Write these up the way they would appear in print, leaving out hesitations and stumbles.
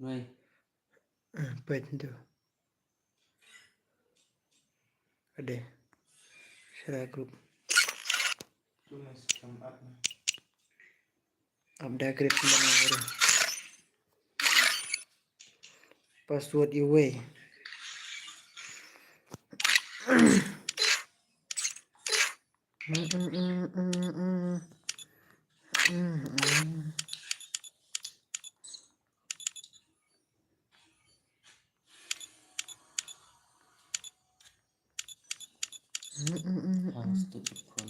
nuôi Pen tu. Ada. Share group. Cuma scam up. Update group mana? Password away. harus tutup kon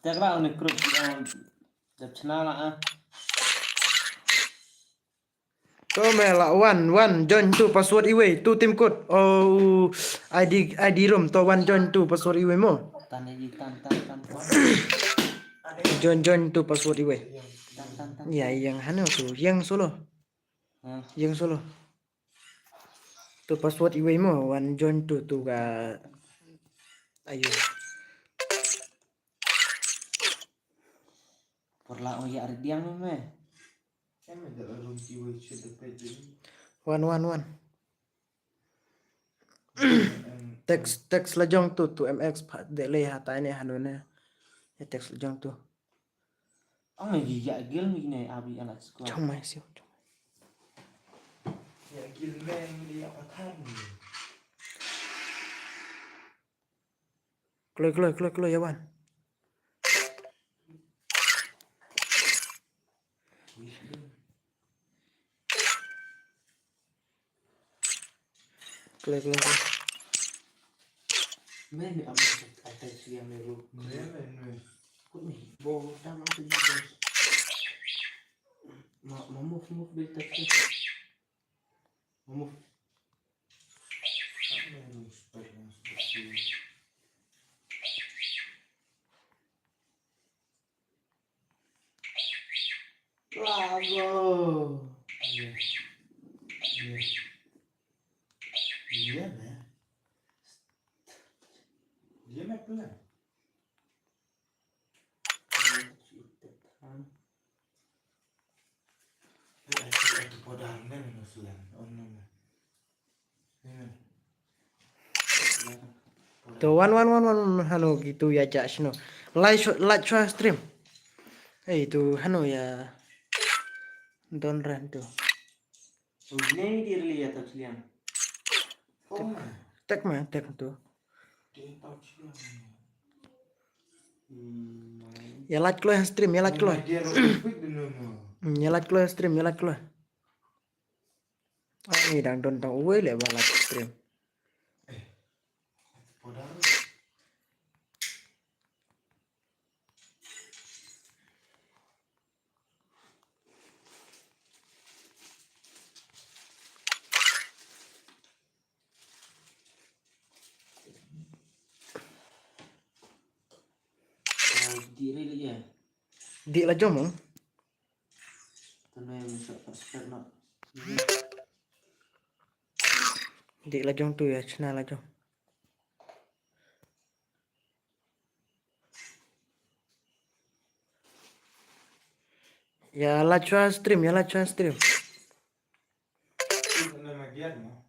chắc là ông group chụp channel lah So mela one join to password away to team code oh ID room to one join to password away mo tanda di tan kon join to password away tan ya yang hano tu yang solo to password away mo one join to ga ayo porla oh ya ardiang me Em ada room jiwa sudah pede. one text lajong to mx de le hata ini hano ne ya text lajong tu ông này gì dạ gil mi này abi anak sekolah chong mai siu Ya gilmeng dia akan. keluar ya wan keluar me mi am ada siang meru Memang. kut nih bo dam aku juga mau move dari tadi mau Memang seperti. Bravo. Iya meh. Dia meh pelan. Itu podang meh nusulan. Ono meh. to one hano gitu ya jak sino like stream itu hano ya don ran tu Ini diri lihat tak liang. Oh meh. tek tu Dia tahu silang. ya like keluar stream ya like keluar Dia robek dulu mah. ya like keluar stream ya like keluar ini dang don tang uwe le balak stream Podang. Diri lihat. di la jomo Tanah yang tak nak. di la jong tu ya chana la jong ya like stream Itu nama dia mah.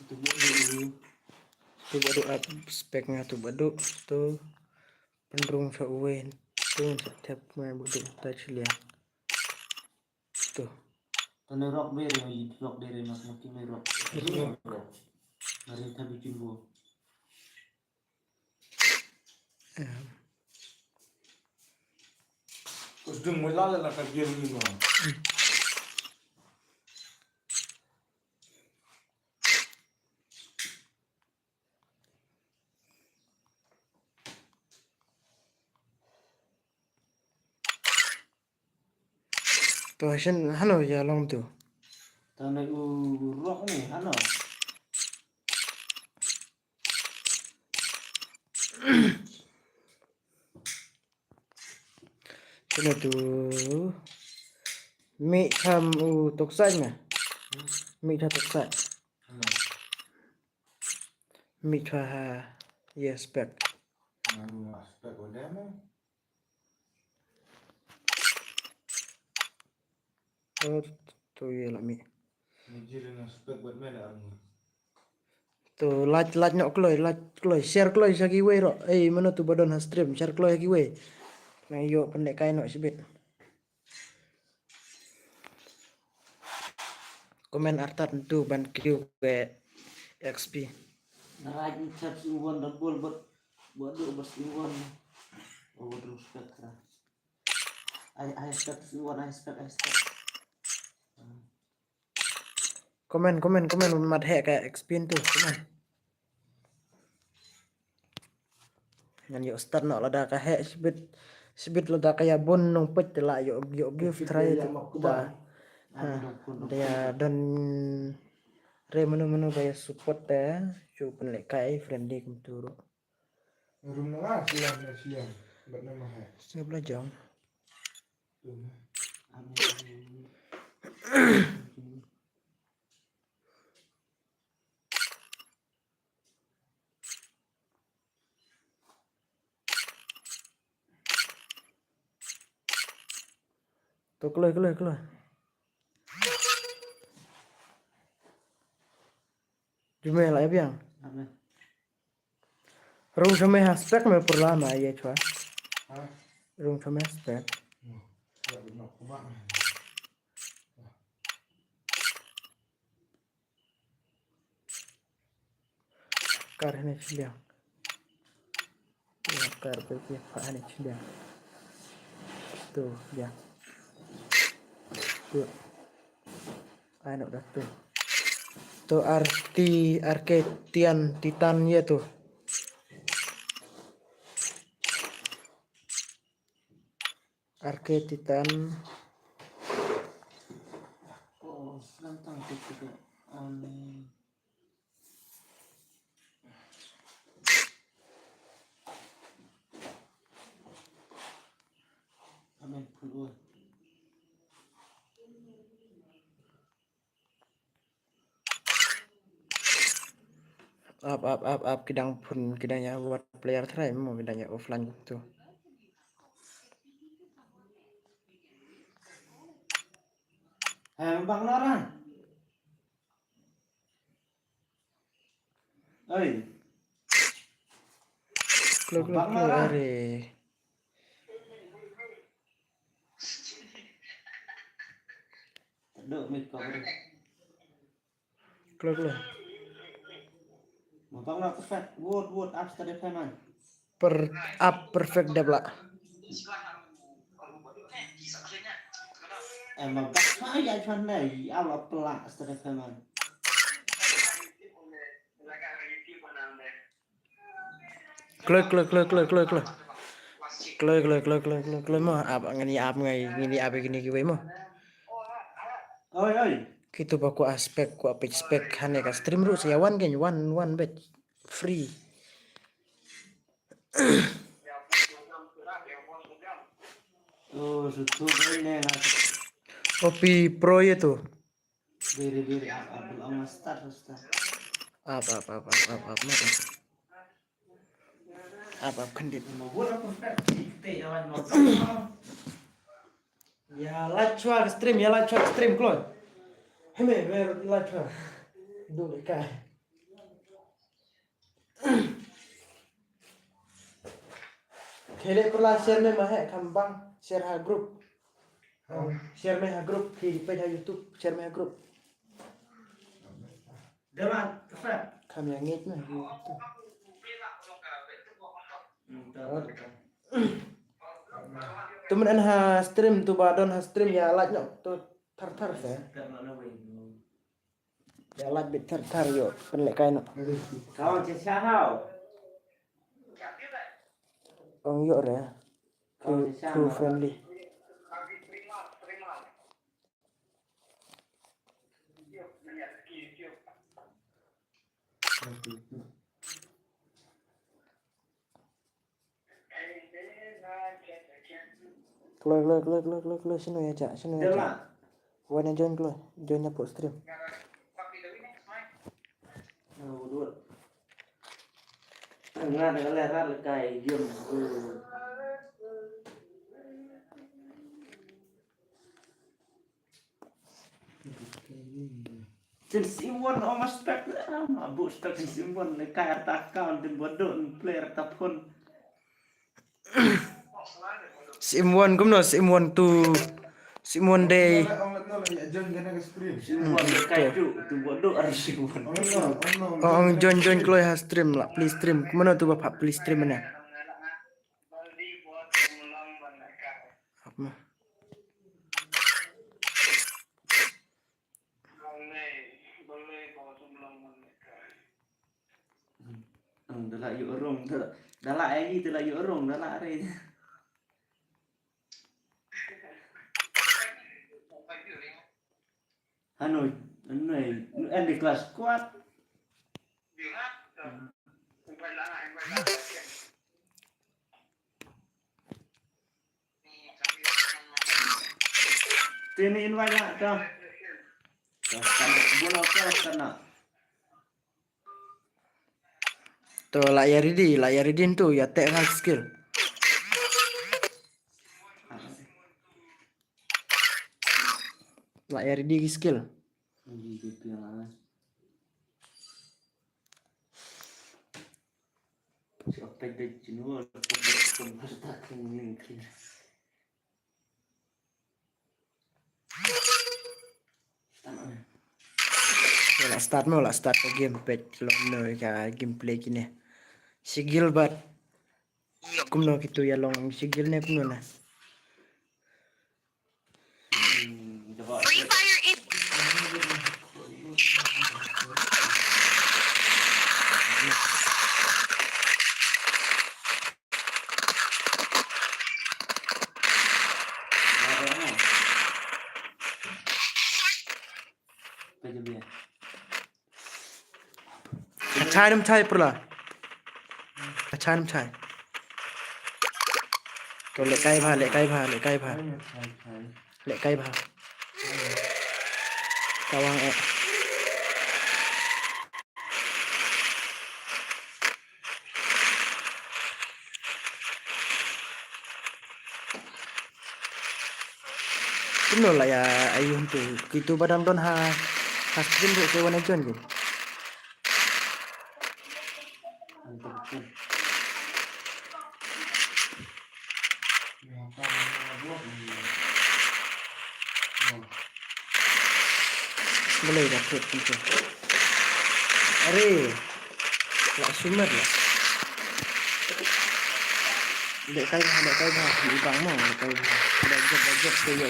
Itu dulu. tu baru up speknya tu baru tu penrung sa uwe tu setiap main baru touch liang tu Tanah rock beri, rock dari mas makin rock. Mari kita bikin bu. Terus dia mulai lah kerja ni mah. tu hasan hano ya long tu Tanah urok nih, ano? Sino tuh? Mi tham u tục xanh à? Mi tham tục xanh. Ano? Mi tham yes back. Ngaruh aspek udah emang. Oh, tuh iya lah mi. Ngejirin aspek buat mana anggur. Tuh like nyok kloy share kloy sa giwe ro. Mana tuh badon ha stream share kloy giwe. Nah yo pendek kain nok sibit. Komen artat tuh ban kiu ke XP. Narajin chat Iwan dan bol buat dulu bos Iwan. Oh, respect lah. I respect Iwan, I respect. Komen mat he kayak XP tuh komen. Ngan yo start nok lada ka he sibit lada kaya bon nong pet la yo give try itu da. Dia dan re menu kaya support ya. Cuman lek kai friendly kum turu. Ngaruh nengah siang. Buat nama he. Saya belajar. Tuh keluar. Cuma lah ya biang. Rung sama hashtag me per lama ya cua. Hah? Rung sama hashtag. Ya benar kumak. Kar ini biang. Ya kar pergi pak ini biang. Tuh ya. Tuh. Ayo dah tuh. Tuh Arketian Titan ya tuh. Arketitan. Oh, gantang gitu. Amin puluh. Up kidangnya buat player try mau kidangnya offline tuh. Bang Loran. Oi. Keluar are. Duk mit kau. Keluar. Bang Loran perfect. Wood after the payment. Perfect debla. Emang tak saya cuman nih awal pelak after the payment. Keluar mau apa ngini apa gini gue mau. Oi. Gitu baku aspek ku page spek hane ka stream ru saya one bet free. Oh, sudah ini lah. Kopi pro itu. Beri apa start. Apa kendit. Ya lacua stream Kloy. Heme mer lacua. Dulu kai. Kele perla share me mahe kambang share ha group. Share me ha group di page YouTube share me ha group. Jalan, perfect. Kami yang ngit mah gitu. Temen ha stream tu badon ha stream ya like nyok tu tar saya. Ya like bit tar yo penlek kain no. Kawan cesahau. Ong yo re. Too friendly. Keluar sini ya cak, sini ya cak. Jalan. Wana join keluar, joinnya post stream. Dua. Tengah dengan leher kayak jam. Simon om spek mabuk spek Simon kayak takkan dan bodoh player tapon. Simon day. Simon kayak tu bodoh harus Simon. Oh, join keluar stream lah, please stream. Kemana tuh bapak please stream mana? Apa? Dah yuk orang dah lah lagi dah yuk orang dah lah hari. Hanoi di kelas kuat. Ini invite lah dah. Bola kelas sana. Tuh layaridin tuh ya tech hard skill. Layaridi skill. Siapa yang jenuh start ke gamepad long ka gameplay kini. Sigil bat. Kumno gitu ya long sigil ne kumno na. Free Fire is Chai pula. Chai. Kau lek kai bha. Kawang Kuno lah ya ayun tu. Gitu badam don ha stream tu sewan ajon gitu. Boleh dapat gitu. Are. Lak sumer lah. Dek kai bah ibang mo kai. Bajak tu ya.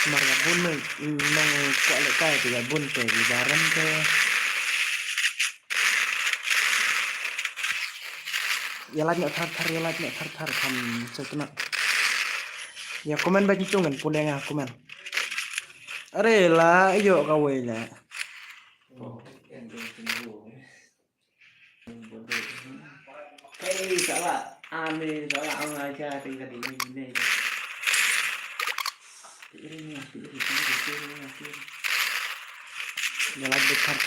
Marga bun nang kuat lek kai tu ya bun tu ibaran ke. Ya latnya thar kam cekna. Ya komen bagi tungan puleng aku men. Are lah yo kawai lah. Hey, salah aja tinggal di ini. Ya lagi thar.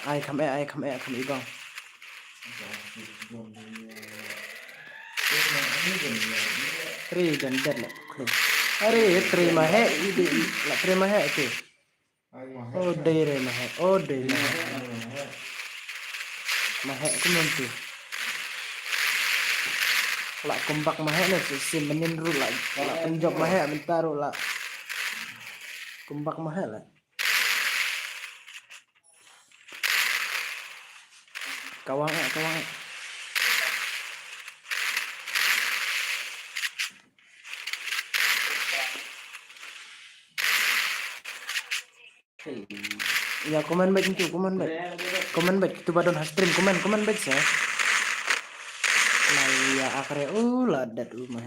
Ai kam ibang. Tri dan dead lah. Are terima he tu. Oh deh mahe ku nanti. Lak kompak mahe ni si menin ru lah. Lak penjok mahe bentar lah. Kompak mahe lah. Kawang. Hey. Ya komen baik itu, komen baik. Komen baik itu badon stream, komen baik saya. Nah ya akhirnya ladat mah.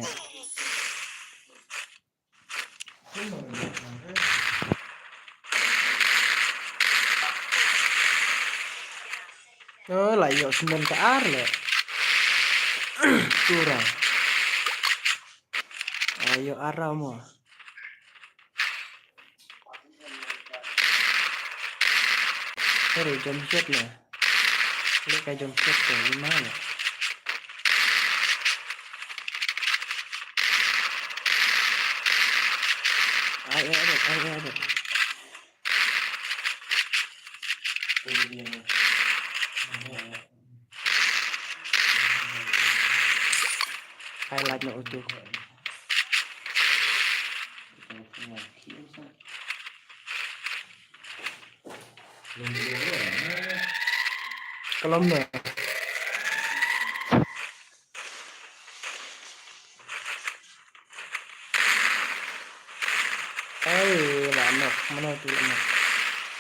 Lah yo 9 ke arle. Kurang. Ayo arah mo. Sorry, jump shot lah. Ini kayak jump shot tuh, gimana? Ayo ada. Ini dia nih. Highlightnya utuh. Kolomnya. Lah mana tuh anak.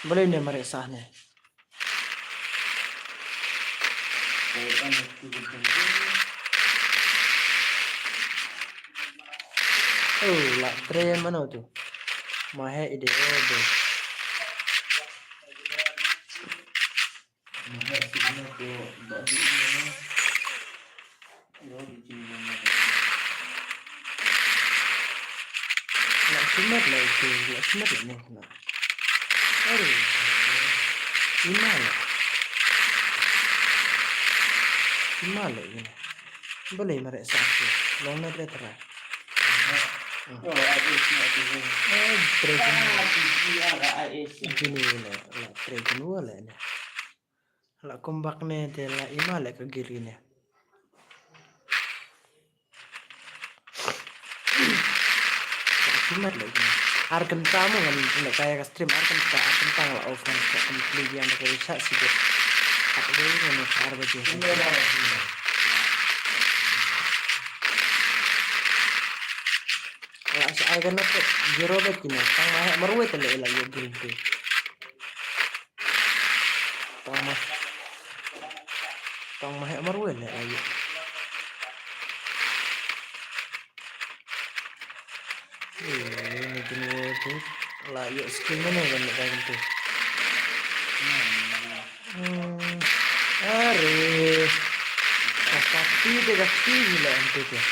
Boleh nih mereka nih. Lah tren mana tuh? Mahe ide deh. Lah sumat lah itu, lah sumat ini. Aduh, gimana? Gimana ini? Boleh mereka satu. Lona tertera. Gini lah, tregen wala nih. Lah kombak nih, telah imale ke giri nih. Sumat lagi. Arkan tamu kan, nggak kayak stream arkan tang lah offline kan pilihan dari bisa sih. Aku dulu nih harga juga. Lah saya kan apa jero bet kini, tang mah marwet lah yo green tea. Tang mah marwet lah ayo. Ini jenis itu lah yuk skin mana kan kayak gitu. Tapi tiga skill gila itu tuh.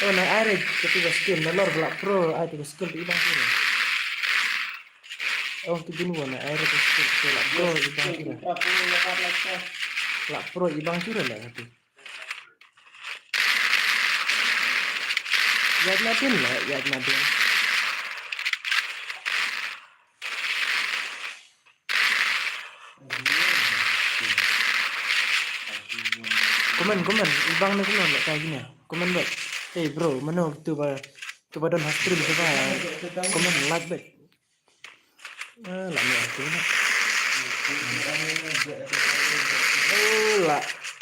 Oh nah ada ketiga skill, nalor belak pro ada tiga skill di bang sini. Oh tuh gini warna air itu skill belak pro di bang sini. Belak pro di bang sini lah itu. Yad nadin lah, yad nadin. Komen, ibang na komen lah kayak gini. Komen baik. Hey bro, mana tu badan stream coba. Komen like baik. Lah ni aku ni.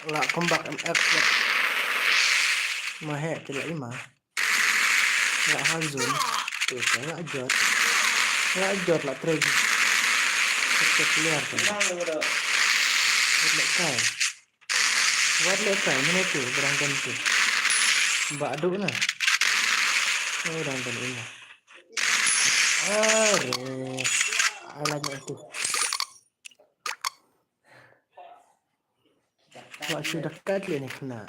Lah kombak MF. Mahe tidak lima. Lah Hanzun. Tuh saya jod lah trade. Cek keluar kan. Lekai. Buat lekai mana tu berangkan tu. Mbak aduk nah. Berangkan ini. Alatnya itu. Wah sudah dekat ni kena.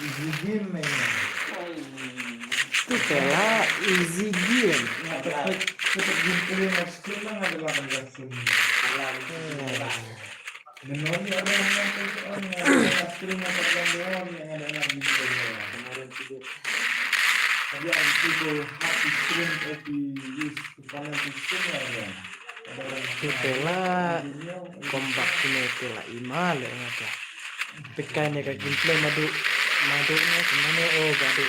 Easy game mainnya. Itu kalah easy game. Tetap gameplay mas skill lah ada 18 skill. Menurut ada yang skillnya tergantung yang ada lagi kemarin juga. Tadi ada itu hati stream use kepala stream ya. Itulah kombak ini itulah imal ya ngata. Pekan ni kayak gameplay maduknya kemana badu.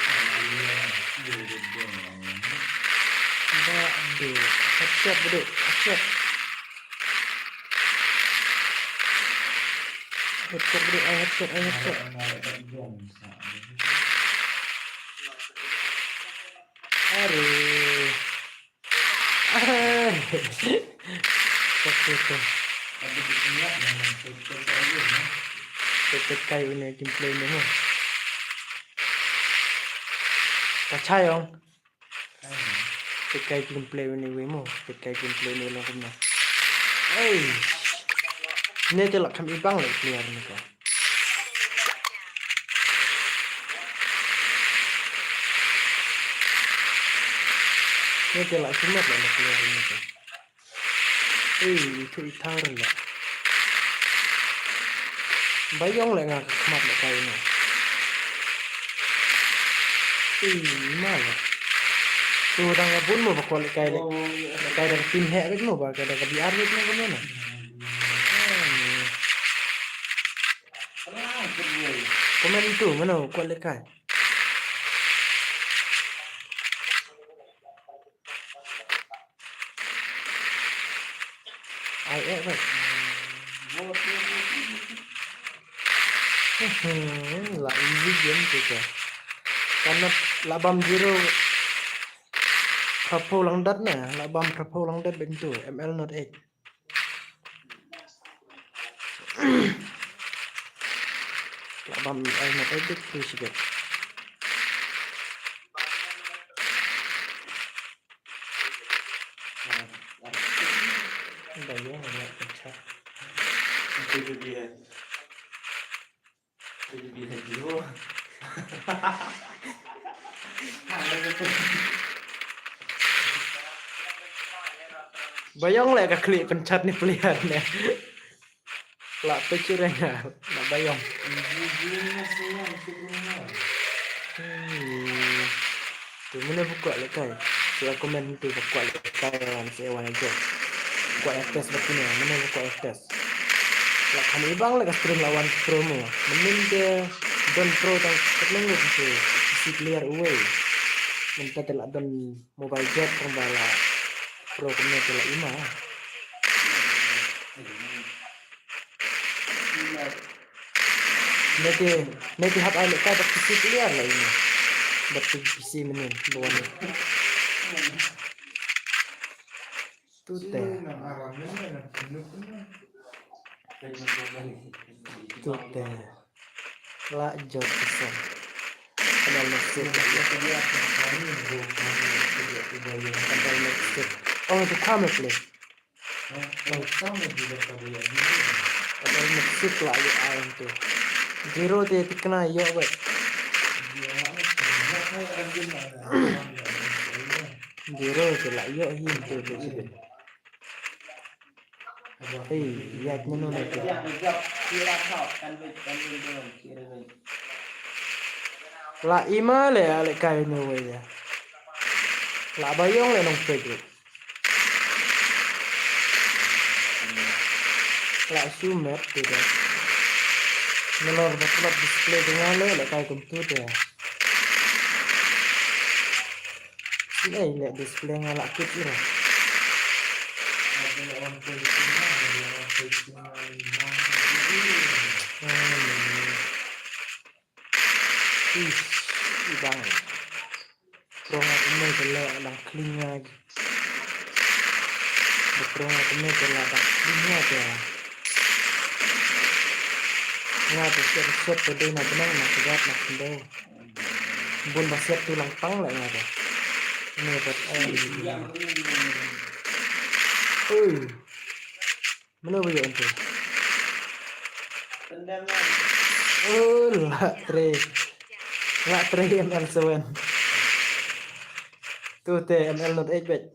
Badu, headshot badu, headshot. Headshot badu, headshot. Aduh. Oke. Ada berniat dengan sesuatu aja, nah. Tetep kayak ini gameplay ini mah. Percaya không? Cái cây gameplay này với một cái cây gameplay này là không nào. Ê, nên cho là không ít băng lại clear này cả. Nên cho lại xuống mất lại là clear này cả. Ê, thứ ít thao rồi lại. Bấy giống lại ngạc mặt lại cây này. Ê, mà là. Tuh tangga pun mau bakal kayak dari tim hek gitu mau bakal dari biar gitu kan mana? Komen itu mana kuat lekai? Ai vậy? Lại easy game gitu. Karena labam zero Trapo lang dat na, labam trapo lang dat bentuk ML not 8. Labam ML not 8 itu sih. Bayang enggak pecah. Itu dia jiwa. Bayang lah klik pencet nih peliharnya. Lah pecirnya, lah bayang. Tuh mana buka lekai. Saya komen tu buka lekai dalam sewa aja. Buka FTS begini, mana buka FTS. Lah kami bang lah stream lawan promo. Mending dia don pro tang ketemu gitu. Si clear away. Minta telak don mobile jet pembala. Pro kena telak ima. Nanti hap alik ka tak PC clear lah ini. Dapat PC menin bawa ni. Tu teh. Tu teh. La jod pesan. Kenal masuk. Kenal masuk. Oh, itu kamu play. Kenal masuk lah ya ayam tu. Zero dia kena yo weh. Zero tu lah yo him tu betul. Hey, lihat mana tu. Lah ima le ale kai ni weh ya. Lah bayong le nong pegu. Lah sumet tu dah. Melor betul display dengan le kai komputer. Ini le display ngalak kit ni. Bang. Prong ini telah lang clean lagi. Prong ini telah lang clean lagi. Ngapa set pada nak benang nak segat nak kendau. Bun baset tulang pang lah ngapa. Ini buat mana boleh tu? Lah tre ML7. Tu teh ML not 8 bet.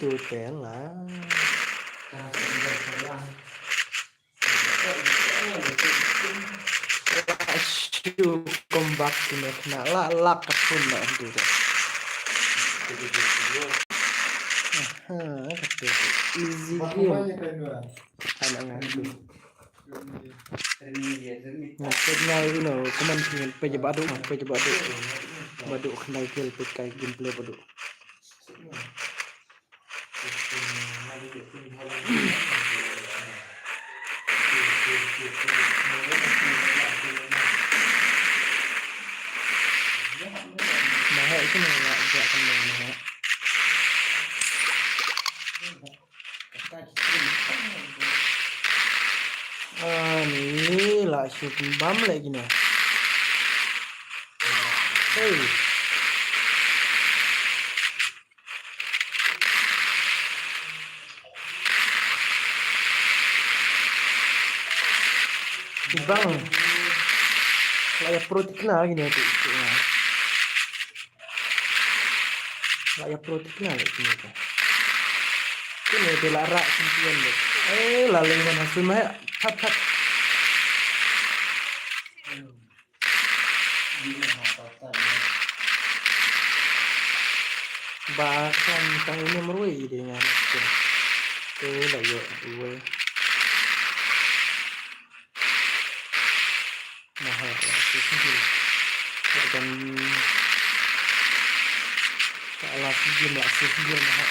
Tu teh lah. Shoot come back to me lah lak pun lah tu dah. Easy game. Anak ngaku. Maksudnya ini, cuman dengan pejabadu, badu kenal kill pakai gameplay badu. itu lah agak kendang nah. Ini lah shooting bam lagi nih. Hey. Bang, layak protikna gini itu. Layak protikna lagi itu. Ini itu lara sempian deh. Lalu mana semua hat. Bahkan tang ini merui dengan itu. Tuh lah yuk gue. Mahal lah sih. Dan salah sih lah sih mahal.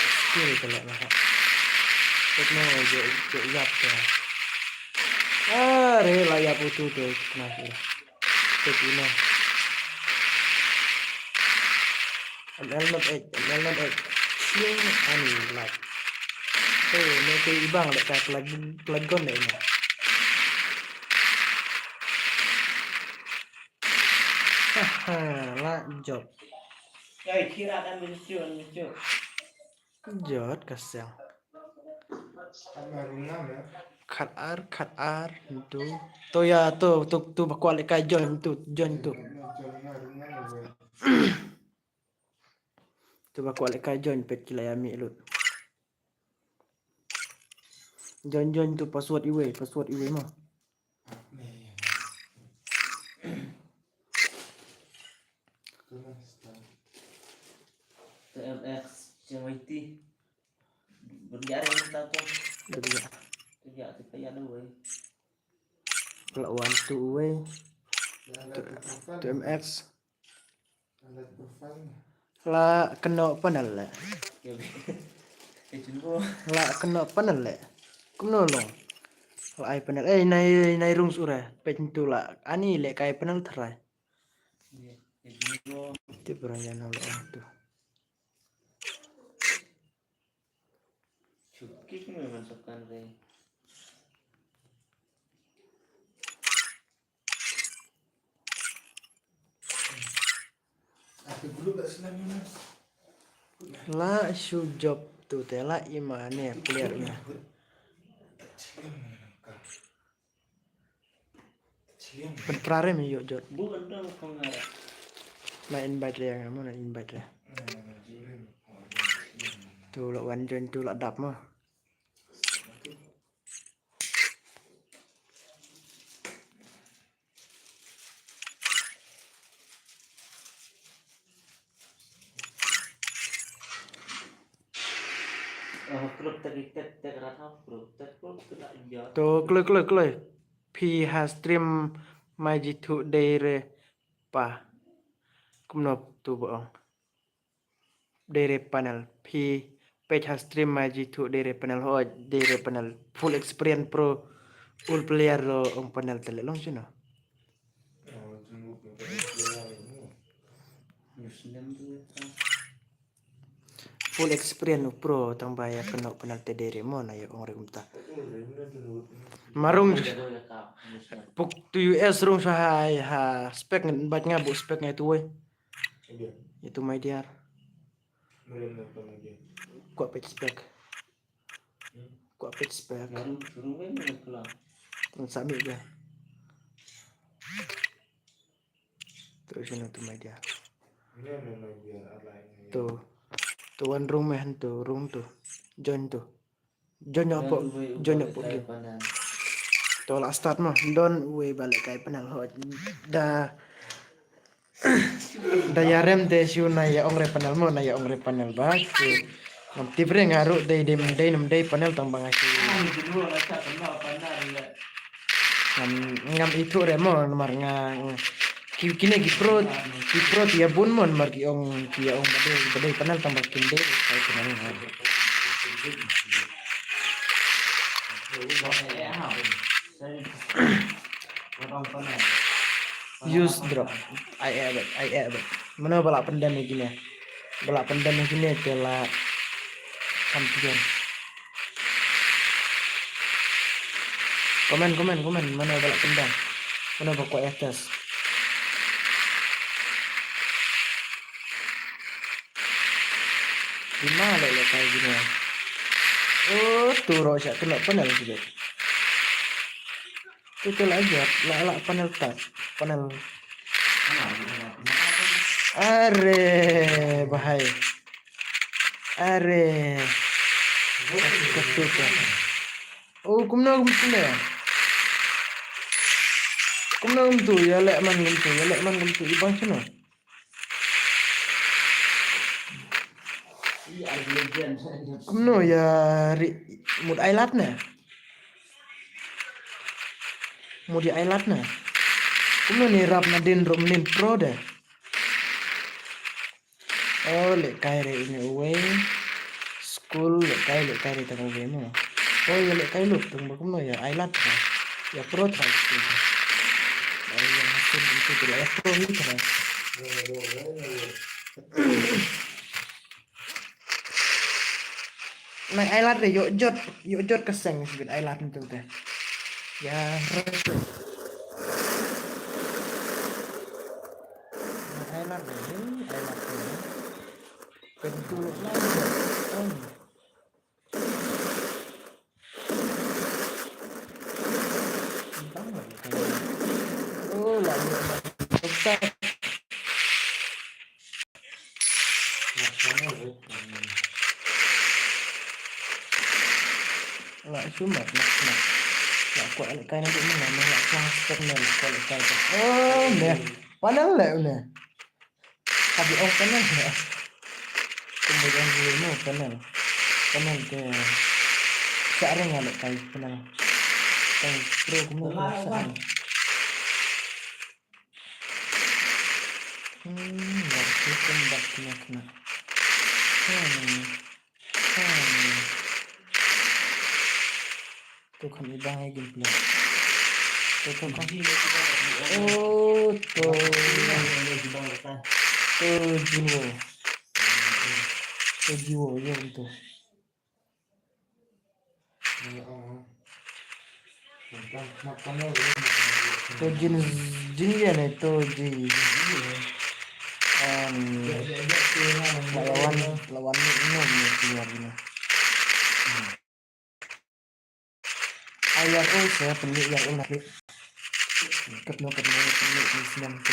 Skill kalau mahal. Teknologi jap ya. Rela ya putu tuh kenapa? Begini. ML Siang ani like. Nanti ibang ada kayak pelagon deh ini. Lah job. Kira kan lucu. Kejot kesel. Cut R itu. Tuh ya tuh bakualik kayak join tuh. Tuh bakualik kayak join pet kila yami lu. Join tuh password iwe mah. TMX Cemiti berjalan kita tuh kerja kayak ada we Kalau one two way TMX lah kena panel lah. Lah kena panel lah. Kuno long. Lah ai panel nai rung surah pentu lah ani le kai panel terai. Itu perayaan Allah tuh. Cukik memasukkan re. Lah shoe job tuh tela imane playernya. Berprare mi yuk jod. Bukan dong pengarah. Nah invite dia kamu nak invite dia. Tuh lah one join tuh lah dap mah. Klub terikat terkata klub tidak jauh. Tuh klik. P has stream Majitu dari pa. Kumnop tuh bohong. Dari panel P page has stream Majitu dari panel dari panel full experience pro full player lo panel telelong sih no. Full experience pro tambah ya kena penalti dari mana ya orang rumta. Marung puk tu US rung sahai ha spek bat ngabu speknya itu we. Itu my dear. Kuat page spek. Suruh mana kelar. Sami dia. Terus ini tu my dear. Tuh one room tuh room tuh join apa game tuh lah start mah don we balik kayak penal hot dah ya rem teh siu na ya ongre panel mo na ya ongre panel bak nam tibre ngaruh day panel tambang asyik ngam itu remo nomor ngang kini kipro dia bun mon margi ong badai panel tambah kinde kayak kenal Use drop. I abet. Mana balak pendan ni gini? Balak pendan ni gini telah kampion. Komen. Mana balak pendan? Mana pokok atas? Di mana le kayak gini? Oh, tuh rojak tu lah panel juga. Itu aja, lah panel tas, panel. Are, bahaya. Are. Ketutup. Oh, kumna ya. Kumna tu ya lek man tu ibang sana. Kumno ya mood island na. Mood island na. Kumno ni rap na din romnin pro dah. Oh, lek kaire ini away. School lek kaire tengah game mo. Oh, ya lek kaire tunggu kumno ya island na. Ya pro try. Ay yang hasil itu tu lah ya pro ni try. Naik island deh, yuk jot keseng sebut island itu teh. Ya, island deh. Pentul lagi. Oh, lagi. Besar. Lah cuma nak kuat lek kain untuk mana nak plastik ni kuat lek kain. Oh, nah. Panel lek ni. Tapi panel ni. Kemudian dulu panel ke sekarang lek kain panel. Kain pro kemudian. Nak tembak kena. Tuh kan ibang ay gameplay. Tuh kan. Oh, tuh jiwo yang itu. Tuh jin ya nih tuh lawan ini keluar ini. Ayar saya pelik yang nanti ketemu di senam tu.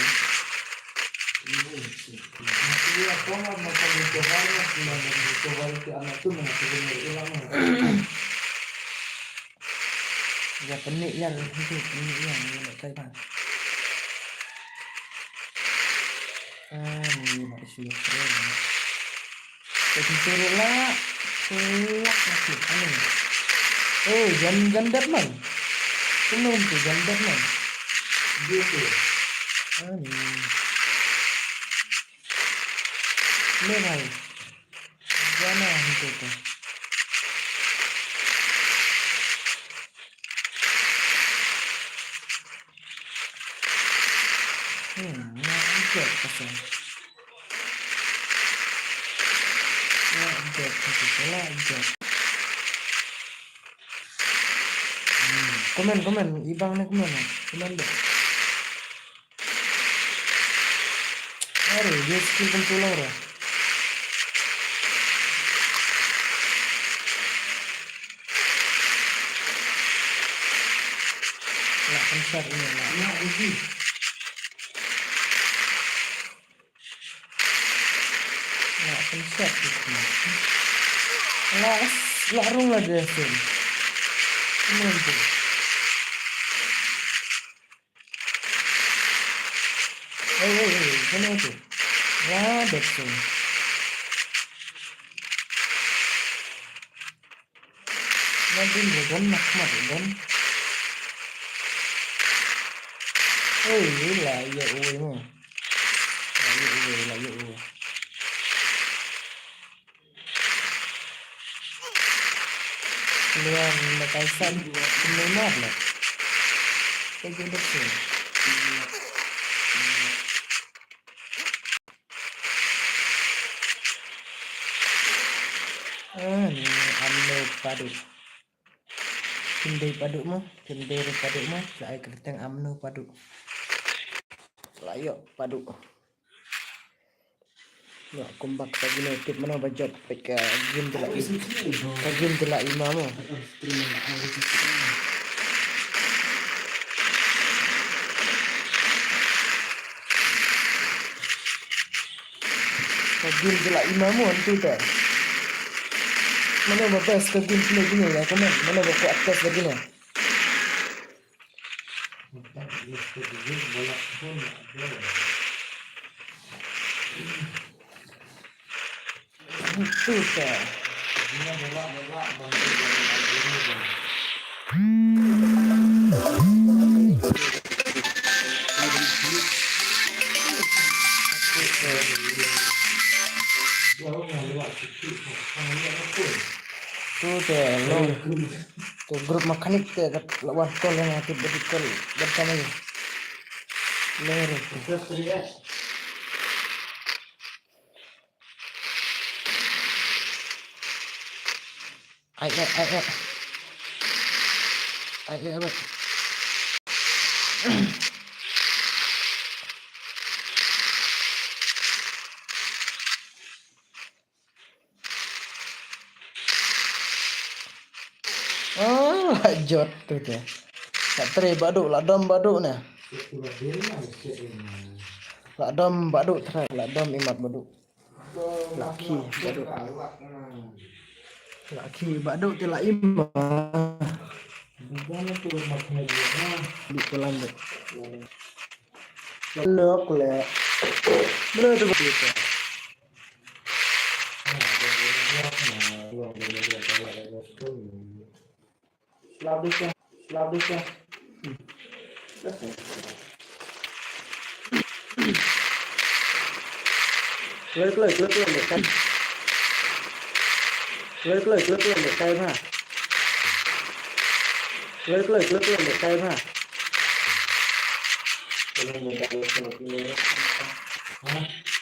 Ya pelik yang nak cari bang. Ni nak isi keren. Jadi turunlah, masih aneh. Oh, jam Batman. Belum tu jam Batman. Dia tu. Ni lah. Jangan itu tu. Nak ajak pasal. Nak ajak. Komen, ibang na komen deh. Aduh, dia skill controller ya. Lah, pencet ini lah. Nah, ini. Lah, pencet itu. Lah, rung lah dia sih. Ini tu. Mana tu? Wah, betul. Nanti dia nak makan. Lah, ya uwe. Keluar lekaisan, keluar lah. Kayak betul. Ini amno padu. Cendai padukmu, cendai padukmu, saya kerteng amno padu. Layo padu. Ya kumbak pagi notip mana bajak peka game telak game telak imamu. Game telak imamu antu tak. Mana bapas ke game lagi ni ya komen. Mana bapak atas lagi ni. Itu tak. Tu grup mekanik tu lawan kol yang aku berikol bersama ni. Leher. Ayo. Oh, jot tu tu. Tak teri baduk, ladam baduk ni. Ladam baduk teri, ladam imat baduk. Laki baduk. Laki baduk tu lah imat. Di kolam tu. Lalu aku le. Mana tu betul? Labisnya. Keluar lekan. Keluar lekan ha. Keluar lekan ha.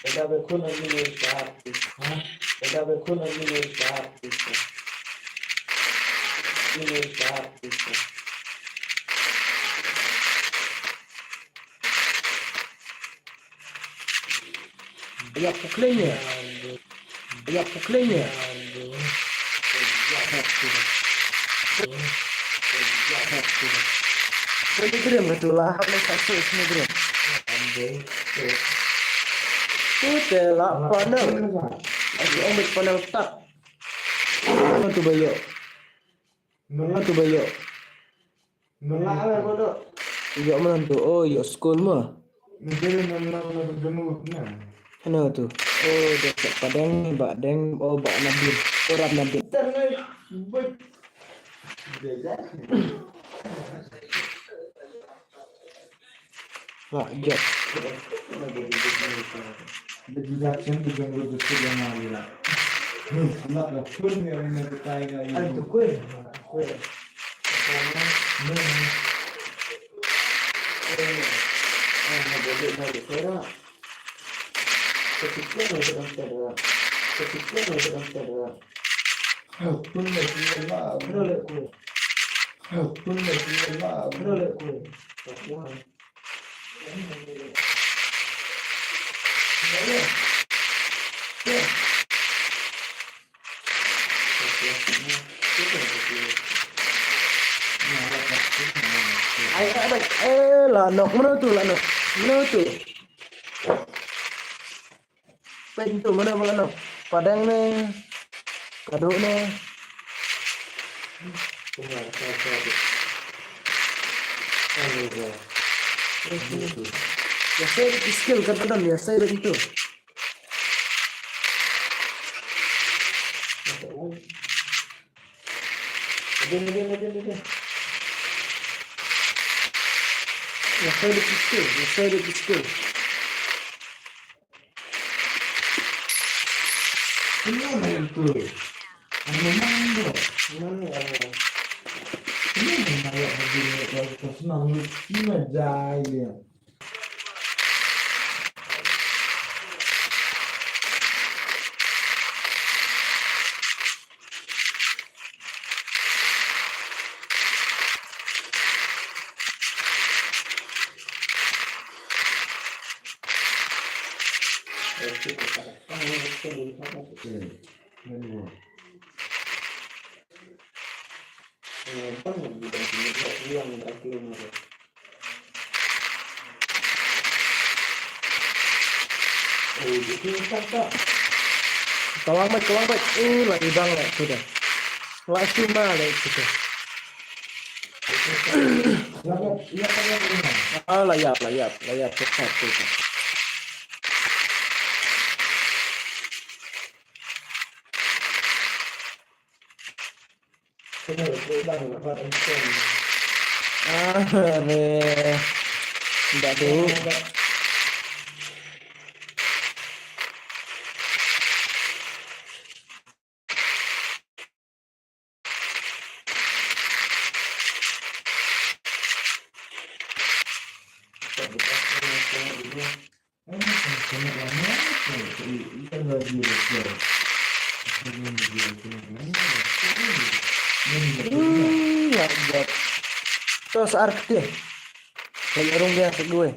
Benda berkun lagi ni sahab. Benda berkun lagi ni sahab. Ini sahab. Ya puklenya. Ini krim betul lah. Apa satu ini krim? Itu lah panel. Aku ambil panel tak. Mana tu bayar? Nolak lah bodoh. Iya mana tu? Oh, iya school mah. Mana tu? Oh, dekat Padang, Badeng, oh Bak Nabil. Orang Nabil. Wah, jat. Deduction juga betul yang malah. Nak nak pun yang nak bertanya ini. Itu kue. Lanok mana tu lanok? Mana tu? Pintu mana lanok? Padang ni, kaduk ni. Ya saya skill kan padam ya saya begitu. Ada. Ya saya lebih skill. Ini mana itu? Mana? Ini mana yang begini kalau senang ini jahil. Kawan baik. Lagi bang lah sudah. Lah cuma lah itu. Layap cepat itu. Tidak dulu. Lajap. Terus arti. Lagi orang biasa gue.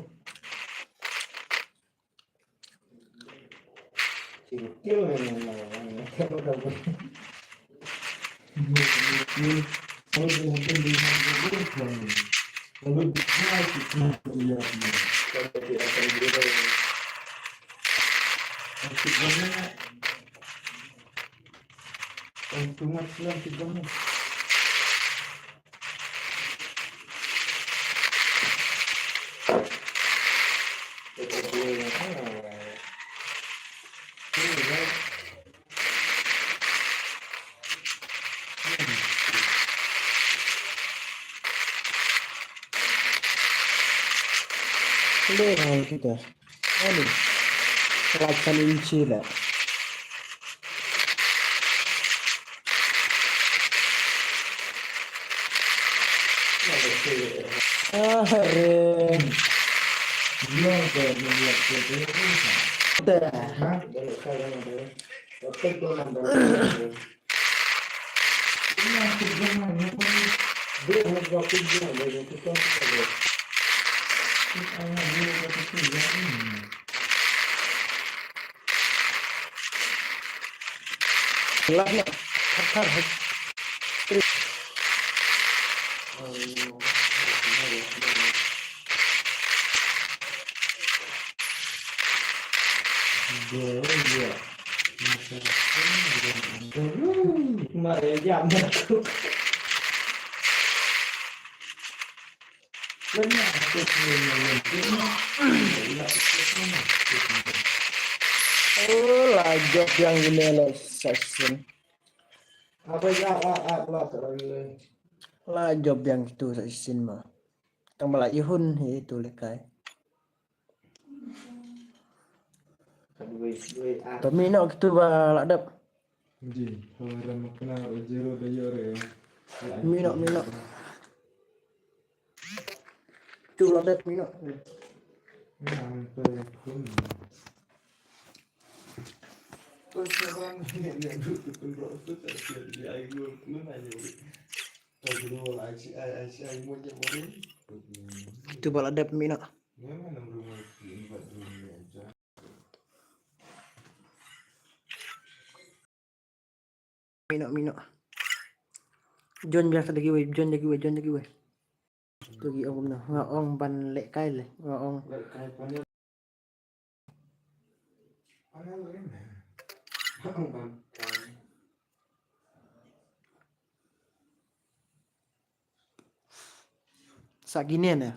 Ini kita. Ini. Lacan inci lah. Lajap yang ini session. Lajap yang itu session mah. Tambah ihun itu lekai. Tomino gitu baladap. Mino. Itu baladap mino. Itu baladap mino. Mino. John biasa lagi we. John lagi we. Lagi om na. Ngaong ban lek kai le. Ngaong. Saginian ya.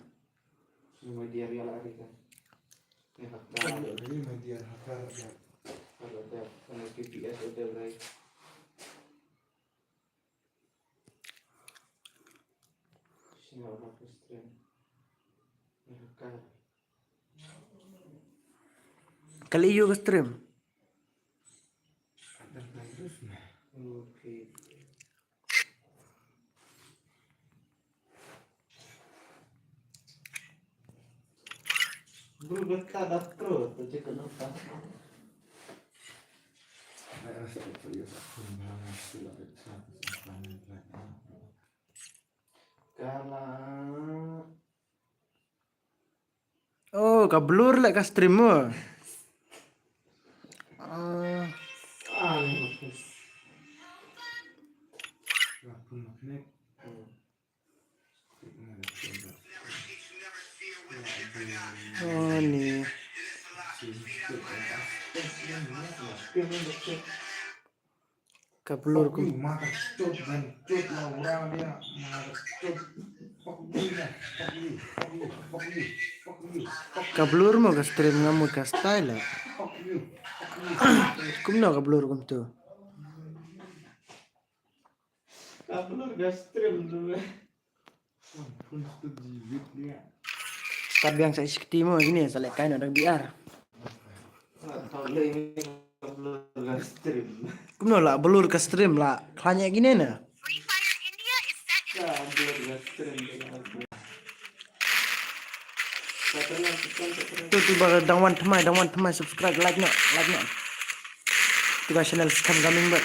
Kali you ke stream. Oh, ka blur lek ka stream mo. Oh nih. Kabelur Fuck you, mata cut dan cut lah orang dia mata cut. Fuck you, fuck you, fuck you, fuck you, fuck you, Kabelur mo ka stream nga mo ka style. fuck you, fuck you. Kumno kabelur kum tu. Kabelur gas stream dulu. Pun tu jiwit dia. Tapi yang saya sekti mo gini salek kain ada biar. Tahu ini kabelur gas stream. Kumno lah belur ka stream lah. Klanya gini na. Free Fire India is set in Kabelur gas stream dengan aku. Setelah Tu tiba dangwan temai subscribe like no. Tiba channel scam gaming bet.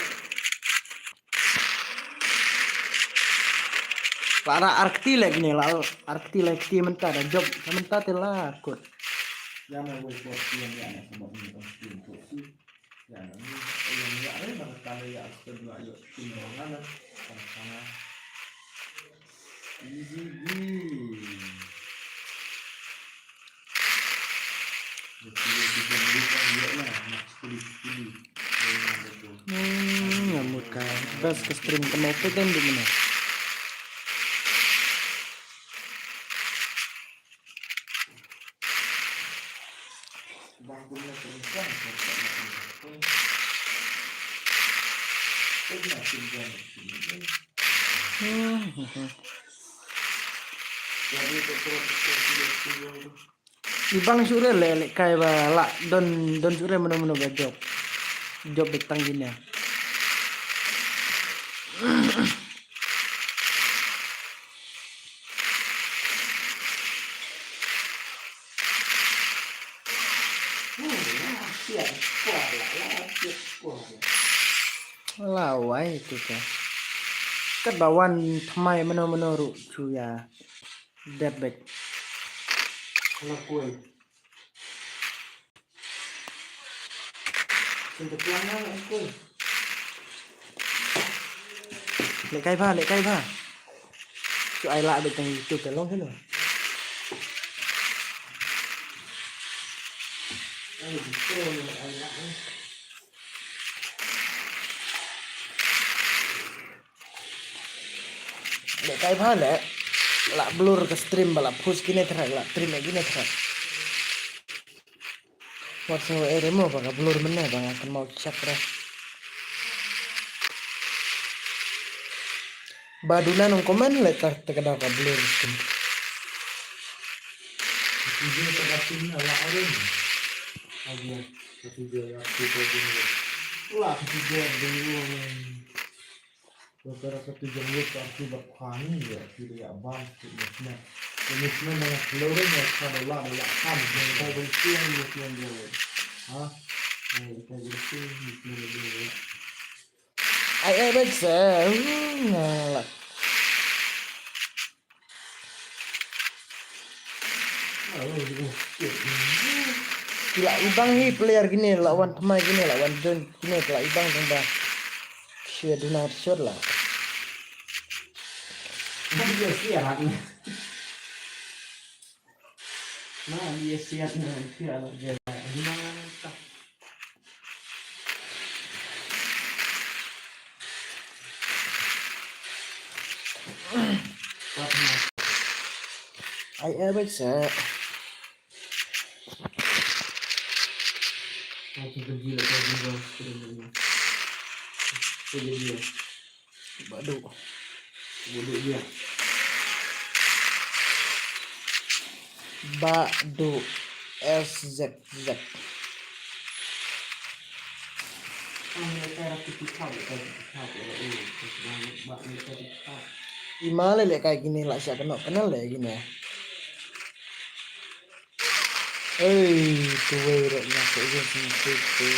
Para arkti lagi nih lah, arkti lagi mentah ada job, mentah telah kut. Jangan buat yang ya sebab ini pasti untuk si. Jangan yang ya ada pada kali ya kedua ayo timbangan sama easy. Ngamuk kan, terus ke stream kenapa kan di mana? Ibang sure lele kayak bala don sure meno ba job betang gini. Lawai itu kan. Kat bawan thamai meno ru chu ya. Dead back. kalau kue. Untuk pelanggan kue. Lek kai pha. Chu ai lại betang itu ke long hello. Ayo betul anak. Lek kai pha lek la blur ke stream bala push kini terak la stream gini terak. Waktu eremo bang blur mana bang akan mau cakra. Baduna nung komen lek terkena ka blur stream. Dia terdapat lah orang. Aja, ketiga ya, lah ketiga dulu. Beberapa ketiga dia pasti berkani ya, tidak ya bang, tidak. Jenisnya banyak keluarnya pada lah kan, kita bersih yang dulu. Hah? Kita bersih yang dulu. Ai baca. Ngalah. Gila ibang hi player gini lawan temai gini lawan don gini lah ibang tembak. Share dinar share lah. Dia siap. Nah, dia siap nanti kalau dia gimana tak. Ai baca. Aku gila kau juga sebenarnya. Dia. Badu. Bodoh dia. Badu SZZ. Cara kita tahu Gimana lek kayak gini lah siapa kenal lek gini. Tuwe rek nyampe situ.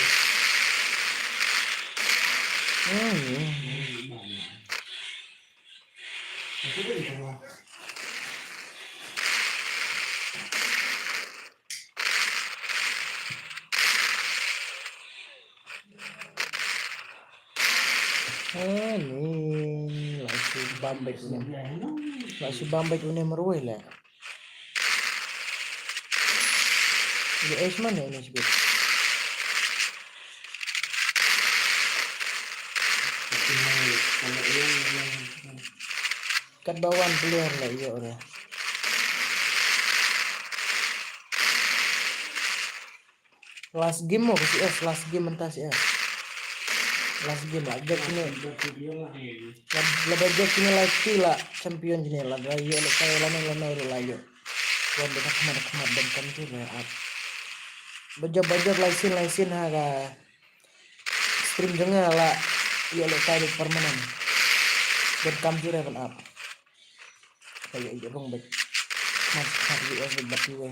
Nih langsung bambek nih. Langsung bambek ini meruih lah. US mana ini Sibit? Kalau yang Kat bawaan player lah iya orang. Last game mau ke CS, last game entah CS. Last game lah, Jack ini. dia lah ini. Lebih Jack ini lagi lah champion ini lah. Iya lah kayak lama lah yuk. Wan dekat kemana dan kan tu lah. Bajak laisin haga. Stream jengah lah. Iya lah kayak permanen. Dan kamu level up. Kayak iya dong baik. Mas US bagi we.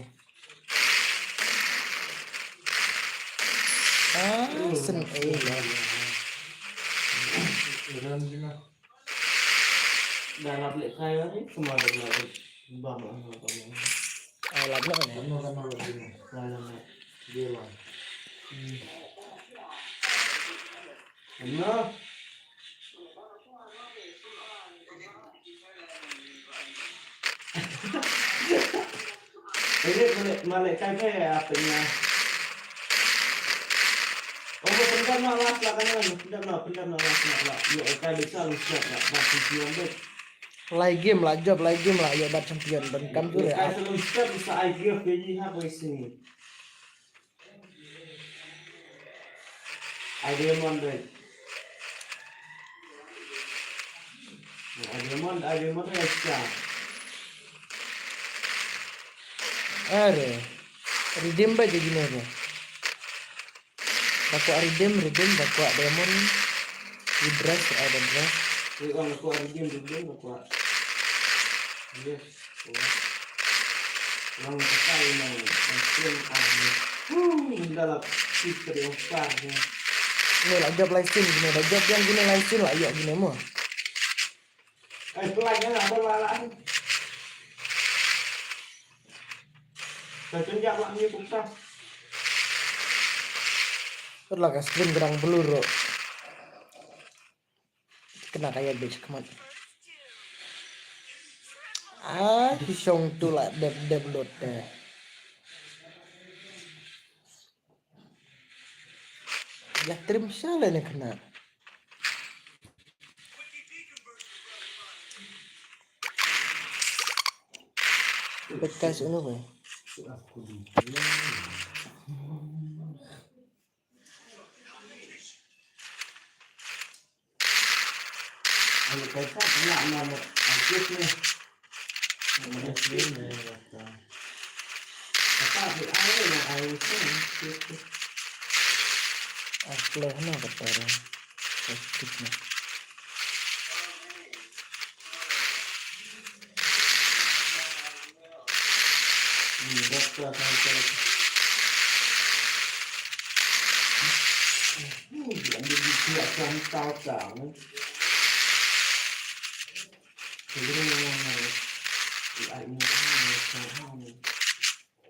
Sen lah. Dan juga dah nak beli kaya ni kemarin lagi bawa apa ni? Lah nak ni. sama ini. Lain Dia lah. Nah. Ini balik kaya apa ni? Oh, pendam nak las lah kan? Pendam nak las lah. Ya, kaya bisa lusa lah. Masih siapa? Lagi game lah, job lagi game lah, ya bat champion dan kamu Kaya selalu step bisa idea pilih apa isi. Idea mana? Idea mana yang siap? Redeem baca gini aja. Baku redeem, baku diamond, dress, ada dress. Orang aku redeem aku. Yes. Orang sekali mau mungkin ada. Dalam fikir yang besar ni. Ini lah job live stream gini, ada job yang gini live stream lah, iya gini mau. Pelajang apa lah? Terjunjak lah ni pusat. Terlah ke stream gerang peluru. Kena kayak bitch kemana? Hisong tu lah deb dot deh. Ya trim salah ni kena. Bekas ini apa? Kalau kita nak nama aktif ni. Nama stream ni kata. Apa air ni air ni. Play na kata orang. Skip na. Doktor kata. Dia dia kan tahu.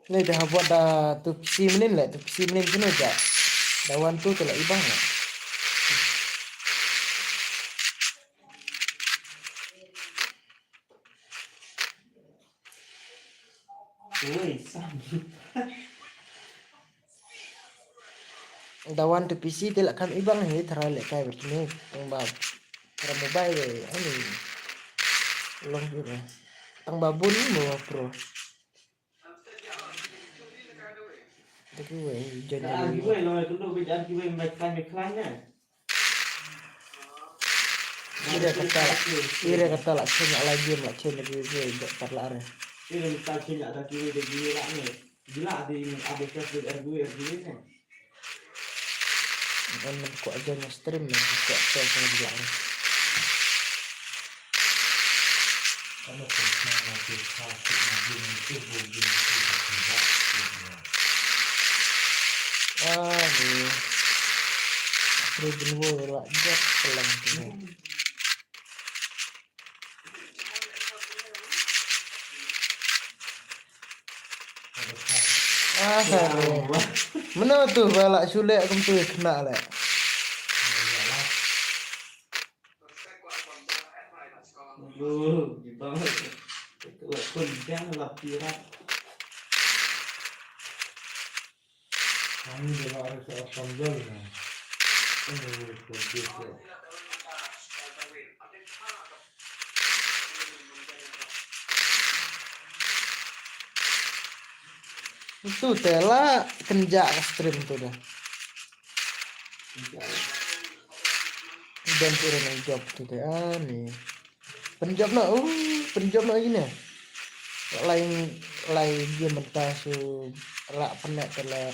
Ni dah buat dah tu PC menin lah, tu PC menin kena aja. Dawan tu telah ibang lah. Dawan tu PC telah kan ibang ni terlalu kayak begini. Tembak, terang mobile ni. Long juga. Tang babun ni bawa pro. Tapi jangan gue lo itu lo bicara gue mekan-mekannya. Ira kata lah senyak lagi mak cen lagi gue parlar. Ini kita senyak lagi gue gila ni. Gila di ada kes di RW ni. Kan aku aja nge-stream ni kok sama gila ni. Kalau kita nak kasih lagi ni Ni. Aku benua lah jap pelang tu. Mana tu balak sulit aku tu kena lah. Gitu. Itu pun jangan lah pirat. Kami dah harus akan jalan. Ini berikut. Itu tela kenjak stream tuh dah. Dan turun job tuh teh nih. Penjob ini. Lain dia mentasu lak penek tela.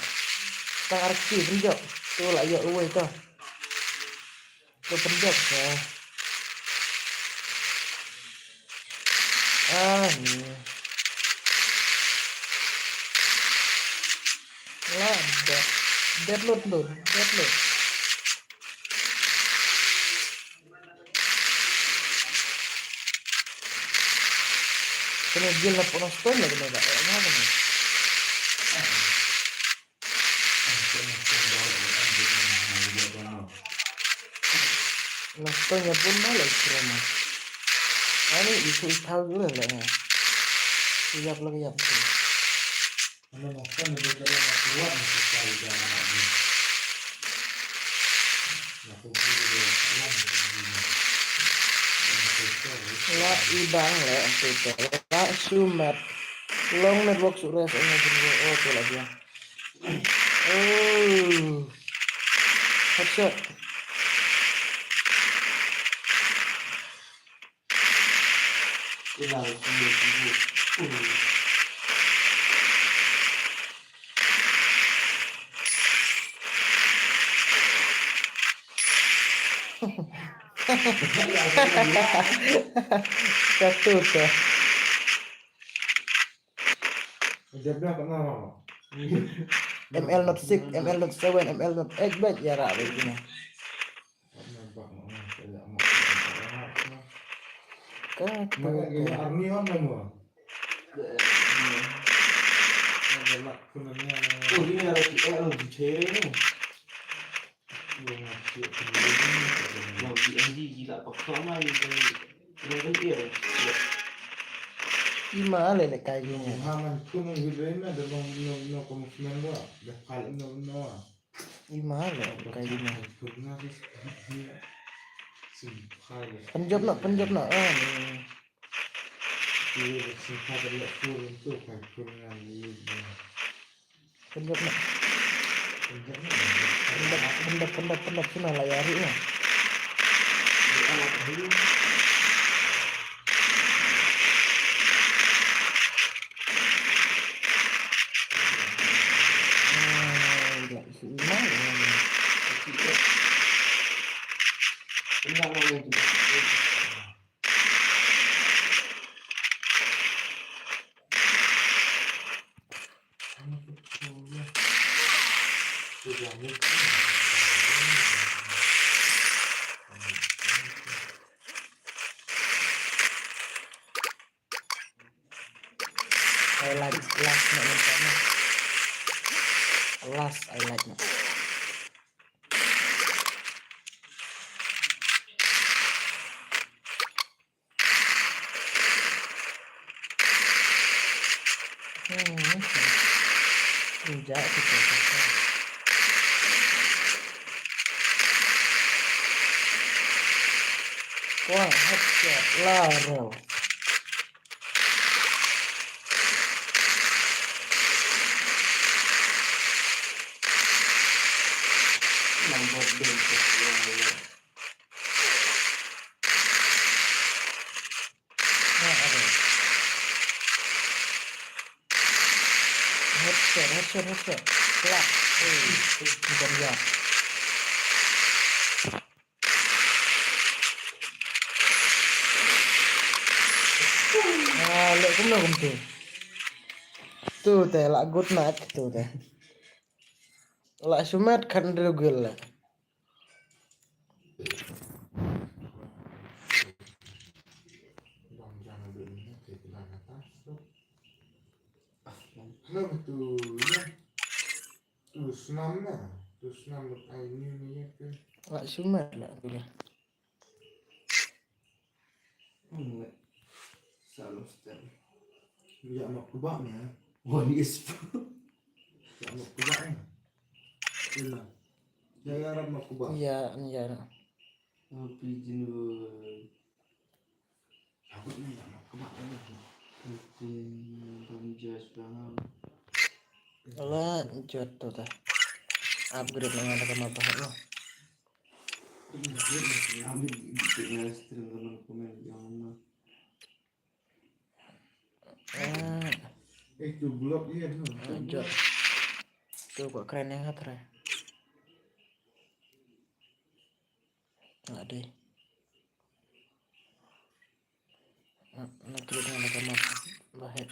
Tang arki penjob. Tuh lah yo uwe tuh. Tuh penjob ya. Nih. Lah, deadload. Kena gila ponoston lagi nih, Kak. Kenapa nih? Nostonnya pun malah istilahnya. Ini itu tahu dulu lah ya. Siap lagi ya. Ano makan lebih dari keluar masuk dari dalam lagi. La ibang le itu la sumat long network sudah saya oh tuh lagi ya. Headshot. Hilang sembuh. Ketut ya. Jabnya kenapa? ML not 6, ML not 7, ML not 8 bet ya rak begini. Mana gaya army apa semua? Oh ini harus dicari nih. Mau di MD gila pertama ini dia. Gimana nih kayak gini? Haman kuno hidupnya ada no komitmen gua, dah kali no. Gimana kayak gini? Pernah sih. Penjob nak nih. Iya, singkat dari turun tuh kan turunnya ini. Penjob nak. Pendap sini layari ya. I like last I like no. Tidak gitu. Wah, headshot laro. Nomor bentuk yang headshot. Kelak. Bukan ya. Lihat kumno tuh. Tuh teh lah good night tuh teh. Lah sumat kan dulu lah. Terus nama ini ke. Lah sumat lah tuh. selalu stem. Ya mau kubaknya. Wanis. Ya mau kubaknya. Ila. Jangan Arab mau kubah. Iya, iya. Tapi jenuh. Aku ini nggak mau kubah lagi. Tapi Ramjas banget. Lah jatuh teh. Upgrade nang ada kamar pahat lo. Ambil tinggal stream teman komen jangan mah. Itu blok iya tuh. Jot. Tuh kok keren yang ngatur ya. Enggak deh. Upgrade nang ada kamar pahat.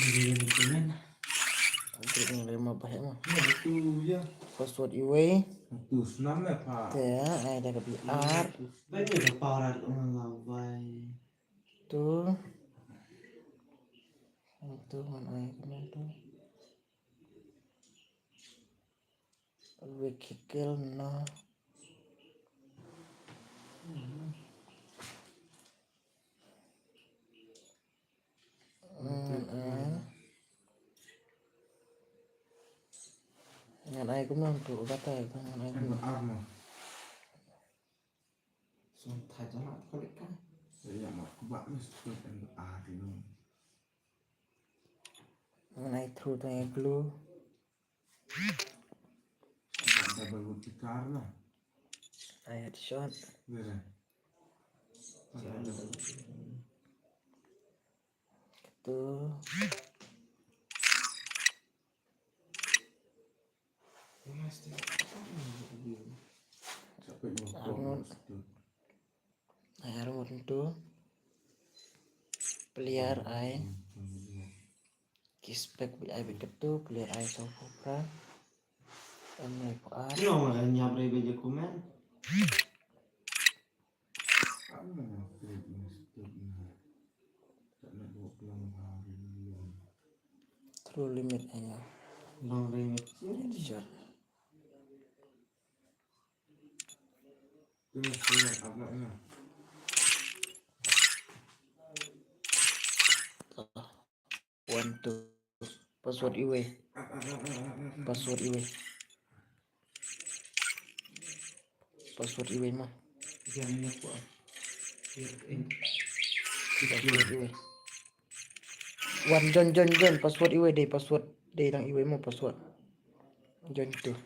Ini komen. Upgrade nang ada kamar pahat mah. Itu ya. Password iwe. Itu senam ya Pak. Ya, ada ke biar. Banyak ada parat labai. Tuh. Itu mana ayamnya tuh. Wikikil no. Ngan ay cũng non tụ bắt tay không ngan ay cũng Yang armo. Sontai jangan kali kan. Saya mau kubah mesti yang ari dong. ngan ay through tay glue Ada baru tikar lah. ay headshot Bener. tuh Mesti. Sampai mau Arnold. itu. ay armor tuh player ay kispek bi ay biket tuh player ay so kupra emre po ar Ini mau nyabre beja komen. Kamu mau create mesti. Tak nak 20 hari belum. through limit ayo Long remix. headshot Itu mesti apa? one two password iwe password iwe password iwe mah Jangan aku. password iwe one John password iwe deh nang iwe mah password John tuh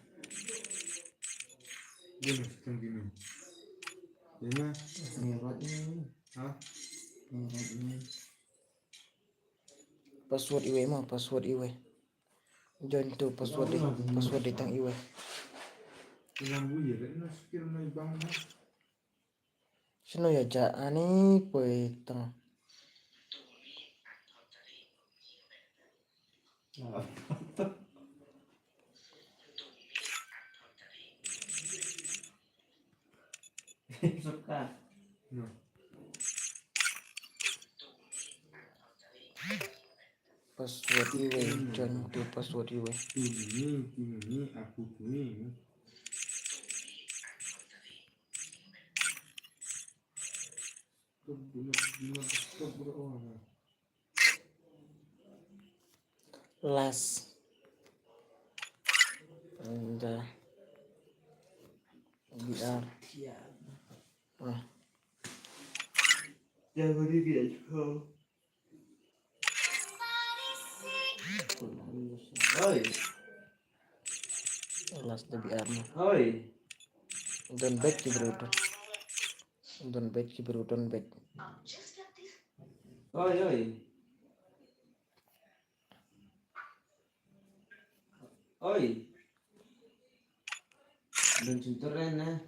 Gini, gini. Gini, Merah ini. hah? Merah ini. password iwe mah password iwe John tuh password deh tang iwe Bilang gue ya, kan sekir naik bang. sino ya ja ani poe tang Suka. No. password iwe John tuh password iwe Ini, aku ini. Stop bro. last and biar Jangan dia kau. Oi, last the biar mah oi, don't back ki bro don't back ki bro don't back oi, oi. Oi. Dan cinturnya.